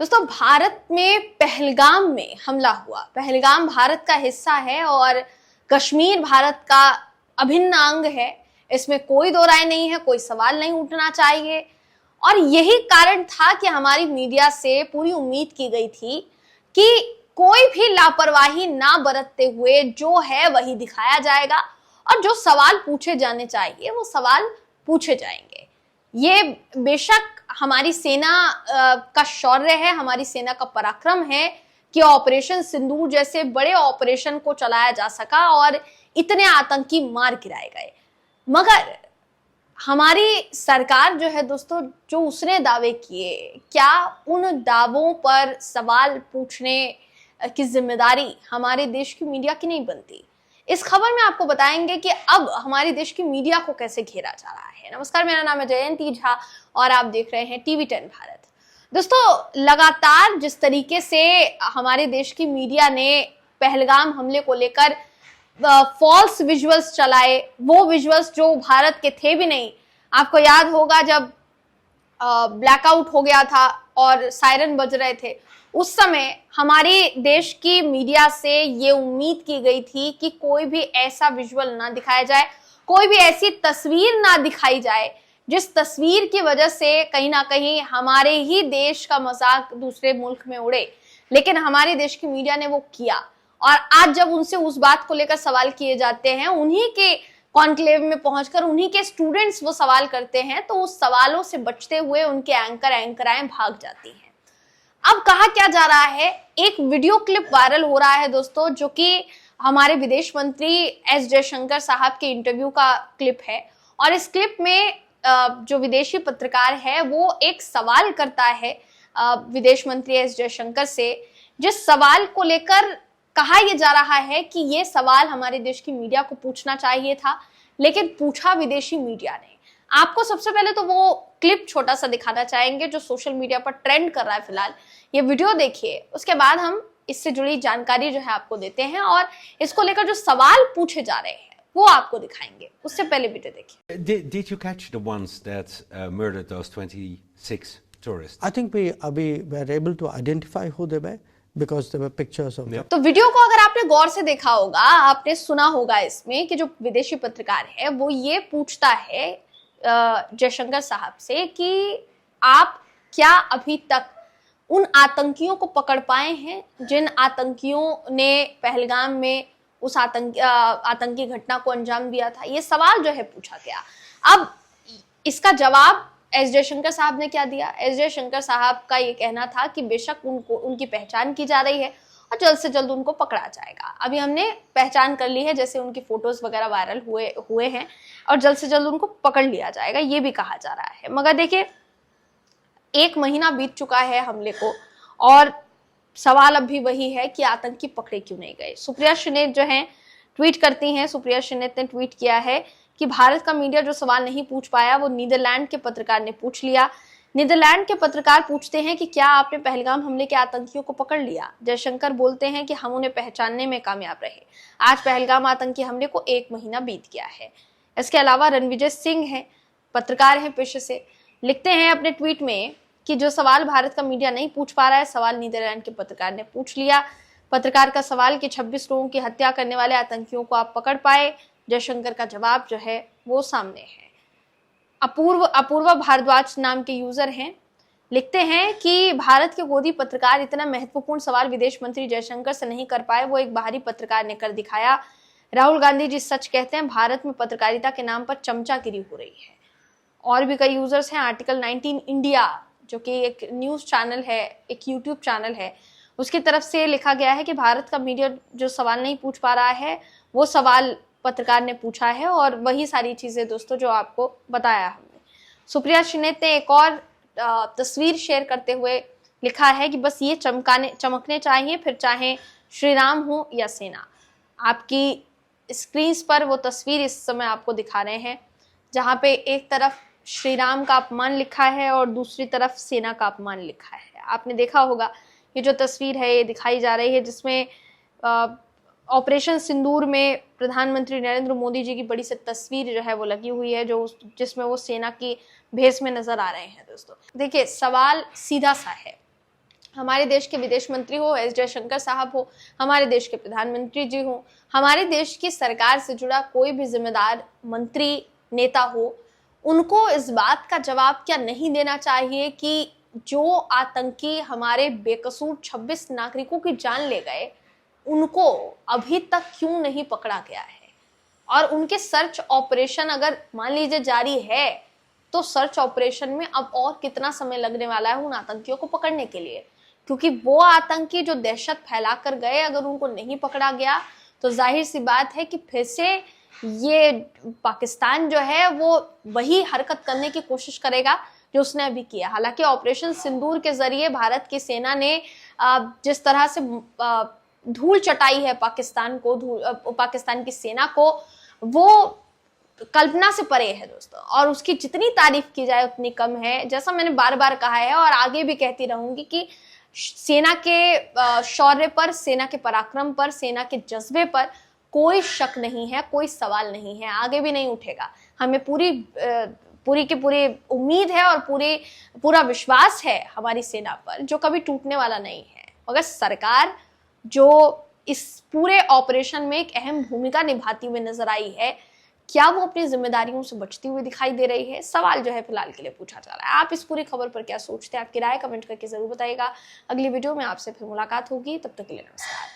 दोस्तों, भारत में पहलगाम में हमला हुआ। पहलगाम भारत का हिस्सा है और कश्मीर भारत का अभिन्न अंग है। इसमें कोई दो राय नहीं है, कोई सवाल नहीं उठना चाहिए। और यही कारण था कि हमारी मीडिया से पूरी उम्मीद की गई थी कि कोई भी लापरवाही ना बरतते हुए जो है वही दिखाया जाएगा और जो सवाल पूछे जाने चाहिए वो सवाल पूछे जाएंगे। ये बेशक हमारी सेना का शौर्य है, हमारी सेना का पराक्रम है कि ऑपरेशन सिंदूर जैसे बड़े ऑपरेशन को चलाया जा सका और इतने आतंकी मार गिराए गए। मगर हमारी सरकार जो है दोस्तों, जो उसने दावे किए, क्या उन दावों पर सवाल पूछने की जिम्मेदारी हमारे देश की मीडिया की नहीं बनती? इस खबर में आपको बताएंगे कि अब हमारे देश की मीडिया को कैसे घेरा जा रहा है। नमस्कार, मेरा नाम है जयंती झा और आप देख रहे हैं टीवी 10 भारत। दोस्तों, लगातार जिस तरीके से हमारे देश की मीडिया ने पहलगाम हमले को लेकर फॉल्स विजुअल्स चलाए, वो विजुअल्स जो भारत के थे भी नहीं। आपको याद होगा जब ब्लैकआउट हो गया था और सायरन बज रहे थे, उस समय हमारे देश की मीडिया से ये उम्मीद की गई थी कि कोई भी ऐसा विजुअल ना दिखाया जाए, कोई भी ऐसी तस्वीर ना दिखाई जाए जिस तस्वीर की वजह से कहीं ना कहीं हमारे ही देश का मजाक दूसरे मुल्क में उड़े। लेकिन हमारे देश की मीडिया ने वो किया और आज जब उनसे उस बात को लेकर सवाल किए जाते हैं, उन्हीं के कॉन्क्लेव में पहुंचकर उन्हीं के स्टूडेंट्स वो सवाल करते हैं, तो उस सवालों से बचते हुए उनके एंकराएं भाग जाती हैं। अब कहा क्या जा रहा है, एक वीडियो क्लिप वायरल हो रहा है दोस्तों, जो कि हमारे विदेश मंत्री एस जयशंकर साहब के इंटरव्यू का क्लिप है। और इस क्लिप में जो विदेशी पत्रकार है वो एक सवाल करता है विदेश मंत्री एस जयशंकर से, जिस सवाल को लेकर कहा यह जा रहा है कि ये सवाल हमारे देश की मीडिया को पूछना चाहिए था, लेकिन पूछा विदेशी मीडिया ने। आपको सबसे पहले तो वो क्लिप छोटा सा दिखाना चाहेंगे जो सोशल मीडिया पर ट्रेंड कर रहा है फिलहाल। ये वीडियो देखिए, उसके बाद हम इससे जुड़ी जानकारी जो है आपको देते हैं और इसको लेकर जो सवाल पूछे जा रहे हैं वो आपको दिखाएंगे। उससे पहले वीडियो देखिए। Did you catch the ones that murdered those 26 tourists? I think we were able to identify who they were because there were pictures of them. तो वीडियो को अगर आपने गौर से देखा होगा, आपने सुना होगा इसमें कि जो विदेशी पत्रकार है वो ये पूछता है जयशंकर साहब से कि आप क्या अभी तक उन आतंकियों को पकड़ पाए हैं जिन आतंकियों ने पहलगाम में उस आतंकी घटना को अंजाम दिया था। ये सवाल जो है पूछा गया। अब इसका जवाब एस जयशंकर साहब ने क्या दिया? एस जयशंकर साहब का ये कहना था कि बेशक उनकी पहचान की जा रही है और जल्द से जल्द उनको पकड़ा जाएगा। अभी हमने पहचान कर ली है, जैसे उनकी फोटोज वगैरह वायरल हुए हैं और जल्द से जल्द उनको पकड़ लिया जाएगा, ये भी कहा जा रहा है। मगर देखिए, 1 महीना बीत चुका है हमले को और सवाल अब भी वही है कि आतंकी पकड़े क्यों नहीं गए। सुप्रिया श्रीनेत जो हैं ट्वीट करती हैं। सुप्रिया श्रीनेत ने ट्वीट किया है कि भारत का मीडिया जो सवाल नहीं पूछ पाया वो नीदरलैंड के पत्रकार ने पूछ लिया। नीदरलैंड के पत्रकार पूछते हैं कि क्या आपने पहलगाम हमले के आतंकियों को पकड़ लिया? जयशंकर बोलते हैं कि हम उन्हें पहचानने में कामयाब रहे। आज पहलगाम आतंकी हमले को 1 महीना बीत गया है। इसके अलावा रणविजय सिंह हैं, पत्रकार हैं पेशे से, लिखते हैं अपने ट्वीट में कि जो सवाल भारत का मीडिया नहीं पूछ पा रहा है, सवाल नीदरलैंड के पत्रकार ने पूछ लिया। पत्रकार का सवाल कि 26 लोगों की हत्या करने वाले आतंकियों को आप पकड़ पाए? जयशंकर का जवाब जो है वो सामने है। अपूर्वा भारद्वाज नाम के यूजर हैं, लिखते हैं कि भारत के गोदी पत्रकार इतना महत्वपूर्ण सवाल विदेश मंत्री जयशंकर से नहीं कर पाए, वो एक बाहरी पत्रकार ने कर दिखाया। राहुल गांधी जी सच कहते हैं, भारत में पत्रकारिता के नाम पर चमचागिरी हो रही है। और भी कई यूजर्स हैं। आर्टिकल 19 इंडिया जो कि एक न्यूज़ चैनल है, एक यूट्यूब चैनल है, उसकी तरफ से लिखा गया है कि भारत का मीडिया जो सवाल नहीं पूछ पा रहा है वो सवाल पत्रकार ने पूछा है। और वही सारी चीज़ें दोस्तों जो आपको बताया हमने। सुप्रिया श्रीनेत ने एक और तस्वीर शेयर करते हुए लिखा है कि बस ये चमकने चाहिए, फिर चाहे श्री राम हो या सेना। आपकी स्क्रीन पर वो तस्वीर इस समय आपको दिखा रहे हैं, जहाँ पे एक तरफ श्री राम का अपमान लिखा है और दूसरी तरफ सेना का अपमान लिखा है। आपने देखा होगा ये जो तस्वीर है ये दिखाई जा रही है, जिसमें ऑपरेशन सिंदूर में प्रधानमंत्री नरेंद्र मोदी जी की बड़ी सी तस्वीर जो है वो लगी हुई है, जिसमें वो सेना की भेष में नजर आ रहे हैं। दोस्तों देखिए, सवाल सीधा सा है, हमारे देश के विदेश मंत्री हो, एस जयशंकर साहब हो, हमारे देश के प्रधानमंत्री जी हो, हमारे देश की सरकार से जुड़ा कोई भी जिम्मेदार मंत्री नेता हो, उनको इस बात का जवाब क्या नहीं देना चाहिए कि जो आतंकी हमारे बेकसूर 26 नागरिकों की जान ले गए, उनको अभी तक क्यों नहीं पकड़ा गया है? और उनके सर्च ऑपरेशन अगर मान लीजिए जारी है, तो सर्च ऑपरेशन में अब और कितना समय लगने वाला है उन आतंकियों को पकड़ने के लिए? क्योंकि वो आतंकी जो दहशत फैला कर गए, अगर उनको नहीं पकड़ा गया तो जाहिर सी बात है कि फिर से ये पाकिस्तान जो है वो वही हरकत करने की कोशिश करेगा जो उसने अभी किया। हालांकि ऑपरेशन सिंदूर के जरिए भारत की सेना ने जिस तरह से धूल चटाई है पाकिस्तान को, पाकिस्तान की सेना को, वो कल्पना से परे है दोस्तों, और उसकी जितनी तारीफ की जाए उतनी कम है। जैसा मैंने बार बार कहा है और आगे भी कहती रहूंगी कि सेना के शौर्य पर, सेना के पराक्रम पर, सेना के जज्बे पर कोई शक नहीं है, कोई सवाल नहीं है, आगे भी नहीं उठेगा। हमें पूरी की पूरी उम्मीद है और पूरा विश्वास है हमारी सेना पर, जो कभी टूटने वाला नहीं है। मगर सरकार जो इस पूरे ऑपरेशन में एक अहम भूमिका निभाती हुई नजर आई है, क्या वो अपनी जिम्मेदारियों से बचती हुई दिखाई दे रही है? सवाल जो है फिलहाल के लिए पूछा जा रहा है। आप इस पूरी खबर पर क्या सोचते हैं? आपकी राय कमेंट करके जरूर बताइएगा। अगली वीडियो में आपसे फिर मुलाकात होगी, तब तक के लिए नमस्कार।